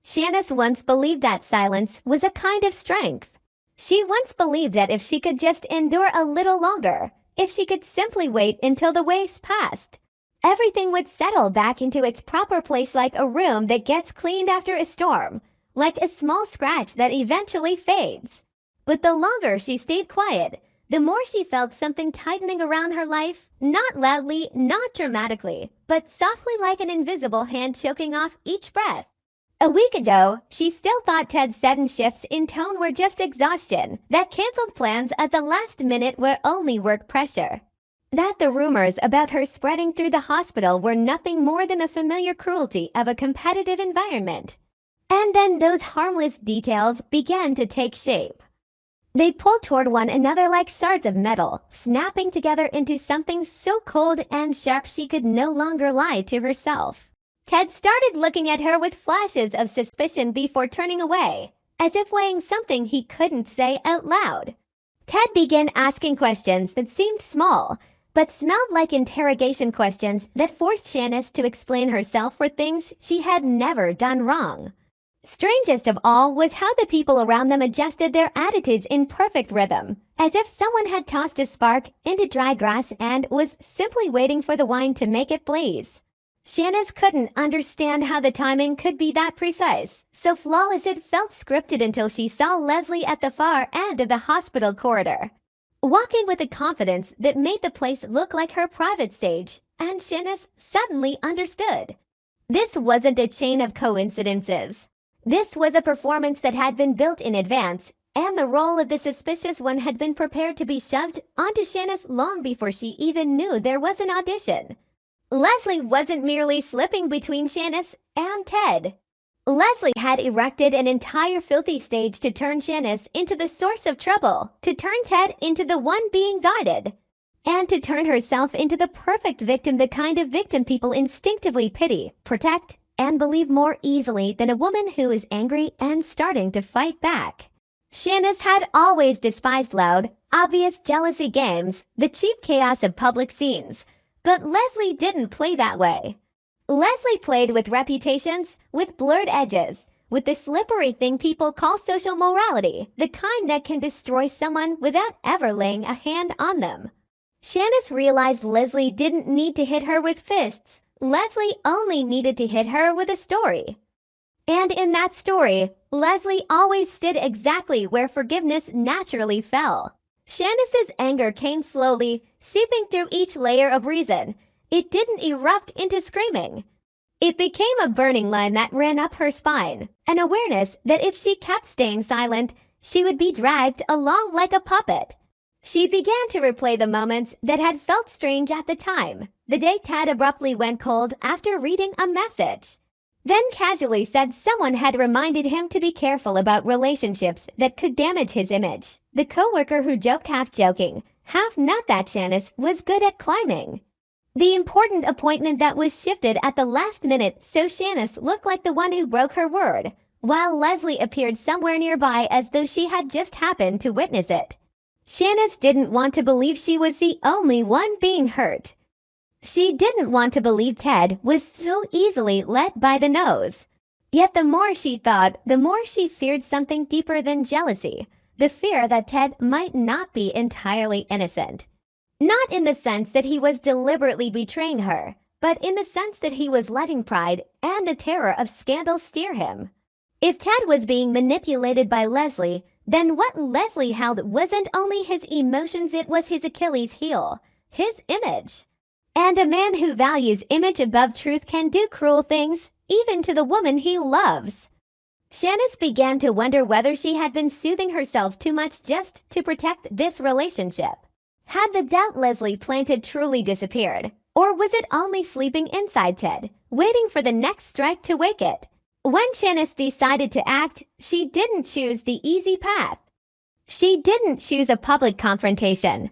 Shanice once believed that silence was a kind of strength. She once believed that if she could just endure a little longer, if she could simply wait until the waves passed, everything would settle back into its proper place like a room that gets cleaned after a storm, like a small scratch that eventually fades. But the longer she stayed quiet, the more she felt something tightening around her life, not loudly, not dramatically, but softly like an invisible hand choking off each breath. A week ago, she still thought Ted's sudden shifts in tone were just exhaustion, that canceled plans at the last minute were only work pressure, that the rumors about her spreading through the hospital were nothing more than the familiar cruelty of a competitive environment. And then those harmless details began to take shape. They pulled toward one another like shards of metal, snapping together into something so cold and sharp she could no longer lie to herself. Ted started looking at her with flashes of suspicion before turning away, as if weighing something he couldn't say out loud. Ted began asking questions that seemed small, but smelled like interrogation questions that forced Shanice to explain herself for things she had never done wrong. Strangest of all was how the people around them adjusted their attitudes in perfect rhythm, as if someone had tossed a spark into dry grass and was simply waiting for the wine to make it blaze. Shanice couldn't understand how the timing could be that precise, so flawless it felt scripted until she saw Leslie at the far end of the hospital corridor, walking with a confidence that made the place look like her private stage, and Shanice suddenly understood. This wasn't a chain of coincidences. This was a performance that had been built in advance, and the role of the suspicious one had been prepared to be shoved onto Shanice long before she even knew there was an audition. Leslie wasn't merely slipping between Shanice and Ted. Leslie had erected an entire filthy stage to turn Shanice into the source of trouble, to turn Ted into the one being guided, and to turn herself into the perfect victim, the kind of victim people instinctively pity, protect, and believe more easily than a woman who is angry and starting to fight back. Shanice had always despised loud, obvious jealousy games, the cheap chaos of public scenes. But Leslie didn't play that way. Leslie played with reputations, with blurred edges, with the slippery thing people call social morality, the kind that can destroy someone without ever laying a hand on them. Shanice realized Leslie didn't need to hit her with fists. Leslie only needed to hit her with a story. And in that story, Leslie always stood exactly where forgiveness naturally fell. Shanice's anger came slowly, seeping through each layer of reason. It didn't erupt into screaming. It became a burning line that ran up her spine, an awareness that if she kept staying silent, she would be dragged along like a puppet. She began to replay the moments that had felt strange at the time. The day Ted abruptly went cold after reading a message, then casually said someone had reminded him to be careful about relationships that could damage his image. The coworker who joked half joking, half not that Shanice was good at climbing. The important appointment that was shifted at the last minute so Shanice looked like the one who broke her word, while Leslie appeared somewhere nearby as though she had just happened to witness it. Shanice didn't want to believe she was the only one being hurt. She didn't want to believe Ted was so easily let by the nose. Yet the more she thought, the more she feared something deeper than jealousy, the fear that Ted might not be entirely innocent. Not in the sense that he was deliberately betraying her, but in the sense that he was letting pride and the terror of scandal steer him. If Ted was being manipulated by Leslie, then what Leslie held wasn't only his emotions, it was his Achilles heel, his image. And a man who values image above truth can do cruel things, even to the woman he loves. Shanice began to wonder whether she had been soothing herself too much just to protect this relationship. Had the doubt Leslie planted truly disappeared, or was it only sleeping inside Ted, waiting for the next strike to wake it? When Shanice decided to act, she didn't choose the easy path. She didn't choose a public confrontation.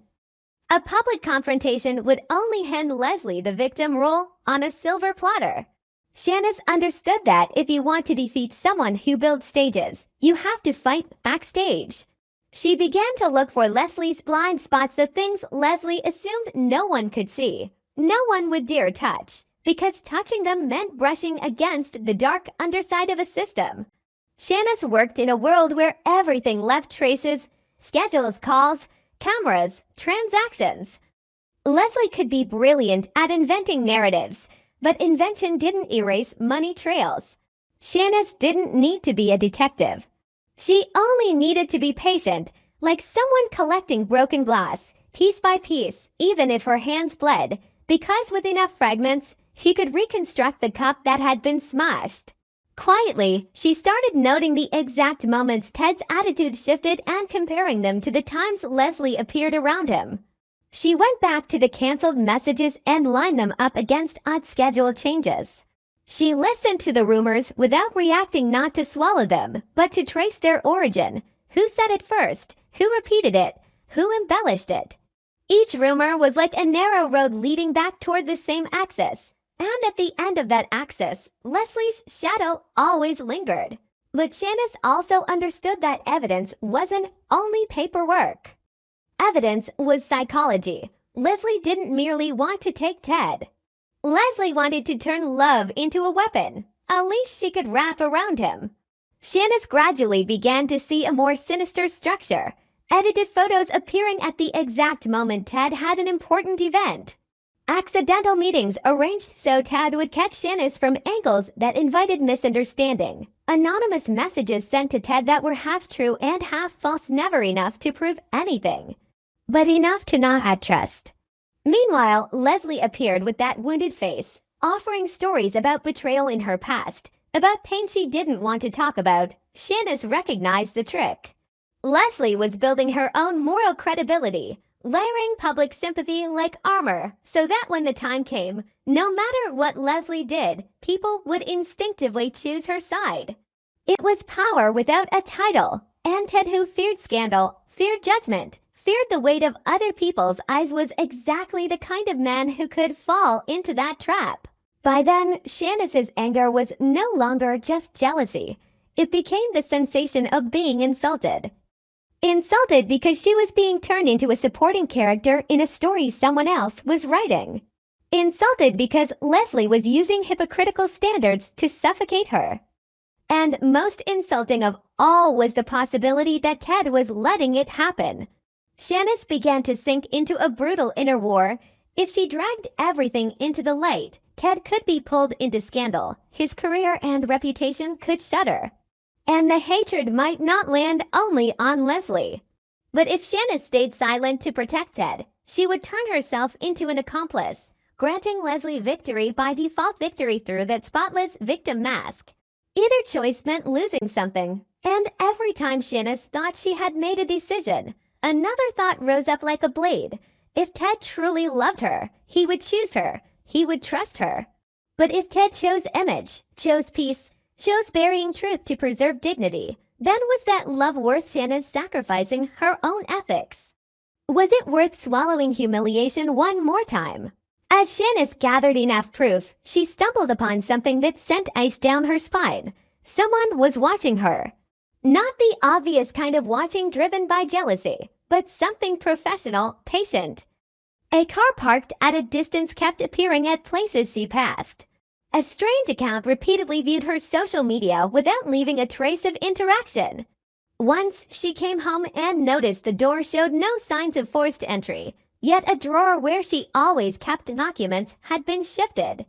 A public confrontation would only hand Leslie the victim role on a silver platter. Shanice understood that if you want to defeat someone who builds stages, you have to fight backstage. She began to look for Leslie's blind spots, the things Leslie assumed no one could see, no one would dare touch. because touching them meant brushing against the dark underside of a system. Shanice worked in a world where everything left traces: schedules, calls, cameras, transactions. Leslie could be brilliant at inventing narratives, but invention didn't erase money trails. Shanice didn't need to be a detective. She only needed to be patient, like someone collecting broken glass, piece by piece, even if her hands bled, because with enough fragments, she could reconstruct the cup that had been smashed. Quietly, she started noting the exact moments Ted's attitude shifted and comparing them to the times Leslie appeared around him. She went back to the canceled messages and lined them up against odd schedule changes. She listened to the rumors without reacting, not to swallow them, but to trace their origin. Who said it first? Who repeated it? Who embellished it? Each rumor was like a narrow road leading back toward the same axis. And at the end of that axis, Leslie's shadow always lingered. But Shanice also understood that evidence wasn't only paperwork. Evidence was psychology. Leslie didn't merely want to take Ted. Leslie wanted to turn love into a weapon, a leash she could wrap around him. Shanice gradually began to see a more sinister structure: edited photos appearing at the exact moment Ted had an important event. Accidental meetings arranged so Ted would catch Shanice from angles that invited misunderstanding. Anonymous messages sent to Ted that were half true and half false, never enough to prove anything, but enough to not trust. Meanwhile, Leslie appeared with that wounded face, offering stories about betrayal in her past, about pain she didn't want to talk about. Shanice recognized the trick. Leslie was building her own moral credibility, layering public sympathy like armor, so that when the time came, no matter what Leslie did, people would instinctively choose her side. It was power without a title, and Ted, who feared scandal, feared judgment, feared the weight of other people's eyes, was exactly the kind of man who could fall into that trap. By then, Shanice's anger was no longer just jealousy. It became the sensation of being insulted. Insulted because she was being turned into a supporting character in a story someone else was writing. Insulted because Leslie was using hypocritical standards to suffocate her. And most insulting of all was the possibility that Ted was letting it happen. Shanice began to sink into a brutal inner war. If she dragged everything into the light, Ted could be pulled into scandal. His career and reputation could shudder. And the hatred might not land only on Leslie. But if Shanice stayed silent to protect Ted, she would turn herself into an accomplice, granting Leslie victory by default, victory through that spotless victim mask. Either choice meant losing something, and every time Shanice thought she had made a decision, another thought rose up like a blade. If Ted truly loved her, he would choose her, he would trust her. But if Ted chose image, chose peace, chose burying truth to preserve dignity, then was that love worth Shanice sacrificing her own ethics? Was it worth swallowing humiliation one more time? As Shanice gathered enough proof, she stumbled upon something that sent ice down her spine. Someone was watching her. Not the obvious kind of watching driven by jealousy, but something professional, patient. A car parked at a distance kept appearing at places she passed. A strange account repeatedly viewed her social media without leaving a trace of interaction. Once, she came home and noticed the door showed no signs of forced entry, yet a drawer where she always kept documents had been shifted.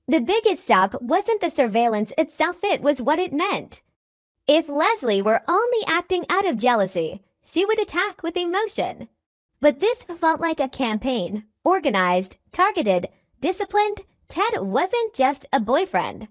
The biggest shock wasn't the surveillance itself, it was what it meant. If Leslie were only acting out of jealousy, she would attack with emotion. But this felt like a campaign, organized, targeted, disciplined. Ted wasn't just a boyfriend.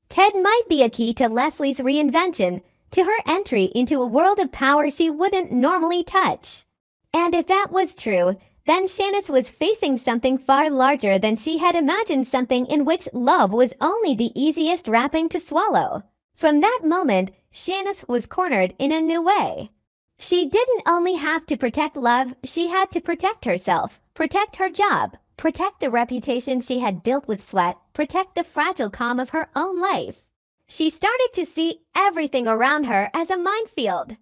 Ted might be a key to Leslie's reinvention, to her entry into a world of power she wouldn't normally touch. And if that was true, then Shanice was facing something far larger than she had imagined, something in which love was only the easiest wrapping to swallow. From that moment, Shanice was cornered in a new way. She didn't only have to protect love, she had to protect herself, protect her job, protect the reputation she had built with sweat, protect the fragile calm of her own life. She started to see everything around her as a minefield.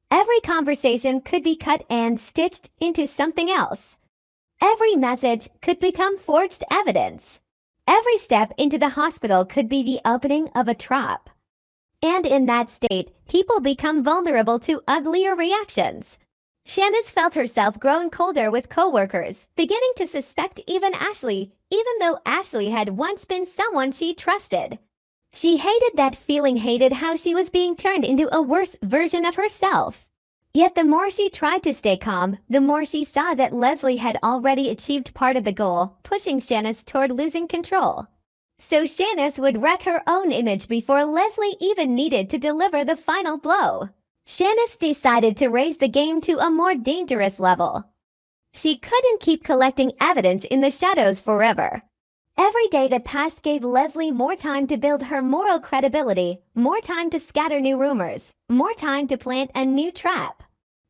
Every conversation could be cut and stitched into something else. Every message could become forged evidence. Every step into the hospital could be the opening of a trap. And in that state, people become vulnerable to uglier reactions. Shanice felt herself growing colder with coworkers, beginning to suspect even Ashley, even though Ashley had once been someone she trusted. She hated that feeling, hated how she was being turned into a worse version of herself. Yet the more she tried to stay calm, the more she saw that Leslie had already achieved part of the goal, pushing Shanice toward losing control. So Shanice would wreck her own image before Leslie even needed to deliver the final blow. Shanice decided to raise the game to a more dangerous level. She couldn't keep collecting evidence in the shadows forever. Every day that passed gave Leslie more time to build her moral credibility, more time to scatter new rumors, more time to plant a new trap.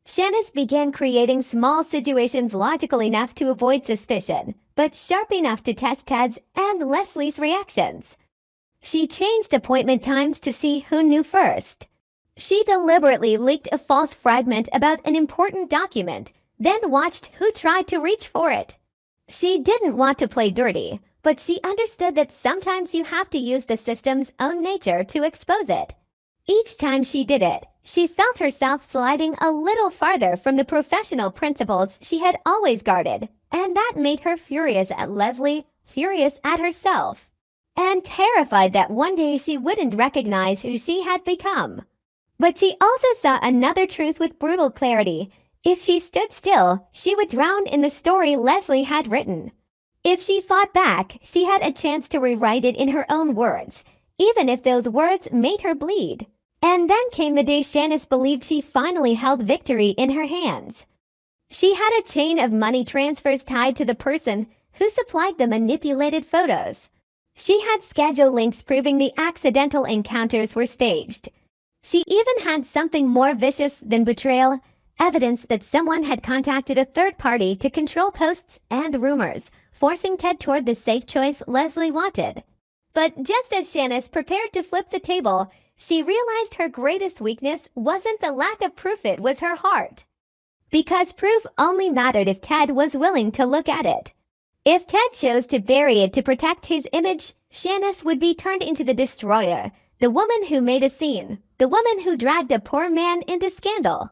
Shanice began creating small situations logical enough to avoid suspicion, but sharp enough to test Ted's and Leslie's reactions. She changed appointment times to see who knew first. She deliberately leaked a false fragment about an important document, then watched who tried to reach for it. She didn't want to play dirty, but she understood that sometimes you have to use the system's own nature to expose it. Each time she did it, she felt herself sliding a little farther from the professional principles she had always guarded, and that made her furious at Leslie, furious at herself, and terrified that one day she wouldn't recognize who she had become. But she also saw another truth with brutal clarity. If she stood still, she would drown in the story Leslie had written. If she fought back, she had a chance to rewrite it in her own words, even if those words made her bleed. And then came the day Shanice believed she finally held victory in her hands. She had a chain of money transfers tied to the person who supplied the manipulated photos. She had schedule links proving the accidental encounters were staged. She even had something more vicious than betrayal, evidence that someone had contacted a third party to control posts and rumors, forcing Ted toward the safe choice Leslie wanted. But just as Shanice prepared to flip the table, she realized her greatest weakness wasn't the lack of proof, it was her heart. Because proof only mattered if Ted was willing to look at it. If Ted chose to bury it to protect his image, Shanice would be turned into the destroyer, the woman who made a scene, the woman who dragged a poor man into scandal.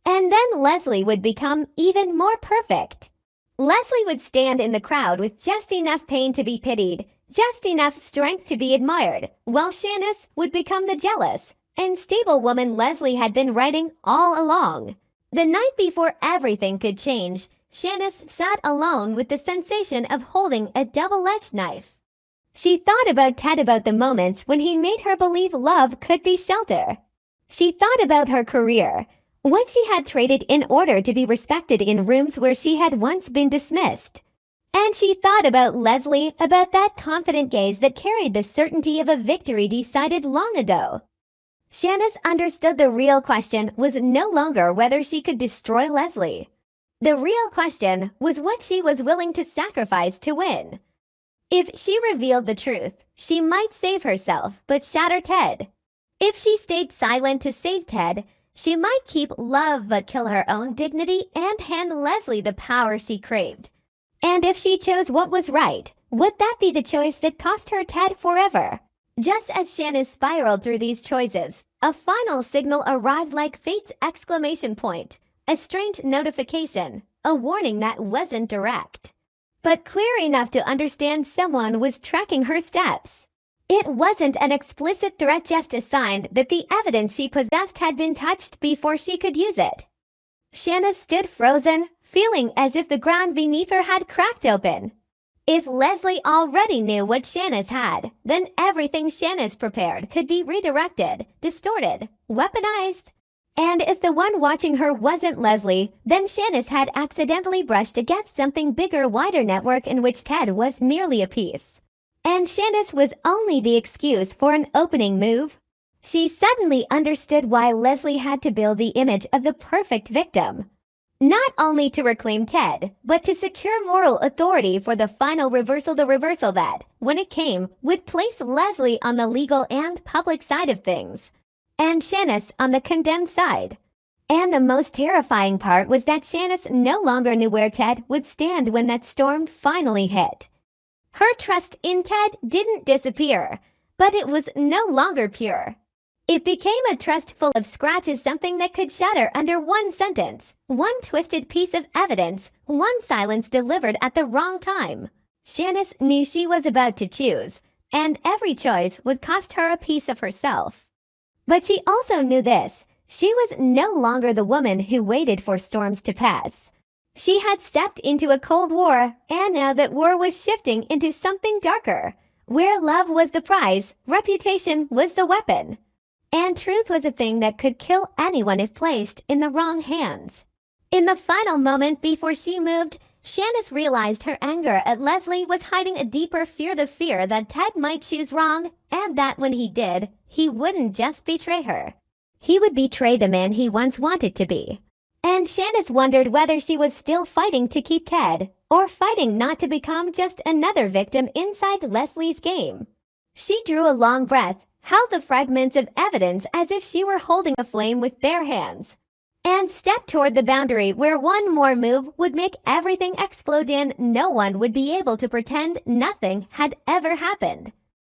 And then Leslie would become even more perfect. Leslie would stand in the crowd with just enough pain to be pitied, just enough strength to be admired, while Shanice would become the jealous, unstable woman Leslie had been writing all along. The night before everything could change, Shanice sat alone with the sensation of holding a double-edged knife. She thought about Ted, about the moments when he made her believe love could be shelter. She thought about her career, what she had traded in order to be respected in rooms where she had once been dismissed. And she thought about Leslie, about that confident gaze that carried the certainty of a victory decided long ago. Shanice understood the real question was no longer whether she could destroy Leslie. The real question was what she was willing to sacrifice to win. If she revealed the truth, she might save herself but shatter Ted. If she stayed silent to save Ted, she might keep love but kill her own dignity and hand Leslie the power she craved. And if she chose what was right, would that be the choice that cost her Ted forever? Just as Shanice spiraled through these choices, a final signal arrived like fate's exclamation point, a strange notification, a warning that wasn't direct, but clear enough to understand someone was tracking her steps. It wasn't an explicit threat, just a sign that the evidence she possessed had been touched before she could use it. Shanice stood frozen, feeling as if the ground beneath her had cracked open. If Leslie already knew what Shanice had, then everything Shanice prepared could be redirected, distorted, weaponized. And if the one watching her wasn't Leslie, then Shanice had accidentally brushed against something bigger, wider network in which Ted was merely a piece. And Shanice was only the excuse for an opening move. She suddenly understood why Leslie had to build the image of the perfect victim. Not only to reclaim Ted, but to secure moral authority for the final reversal, the reversal that, when it came, would place Leslie on the legal and public side of things, and Shanice on the condemned side. And the most terrifying part was that Shanice no longer knew where Ted would stand when that storm finally hit. Her trust in Ted didn't disappear, but it was no longer pure. It became a trust full of scratches, something that could shatter under one sentence, one twisted piece of evidence, one silence delivered at the wrong time. Shanice knew she was about to choose, and every choice would cost her a piece of herself. But she also knew this: she was no longer the woman who waited for storms to pass. She had stepped into a cold war, and now that war was shifting into something darker, where love was the prize, reputation was the weapon. And truth was a thing that could kill anyone if placed in the wrong hands. In the final moment before she moved, Shanice realized her anger at Leslie was hiding a deeper fear, the fear that Ted might choose wrong, and that when he did, he wouldn't just betray her. He would betray the man he once wanted to be. And Shanice wondered whether she was still fighting to keep Ted, or fighting not to become just another victim inside Leslie's game. She drew a long breath, held the fragments of evidence as if she were holding a flame with bare hands, and stepped toward the boundary where one more move would make everything explode and no one would be able to pretend nothing had ever happened.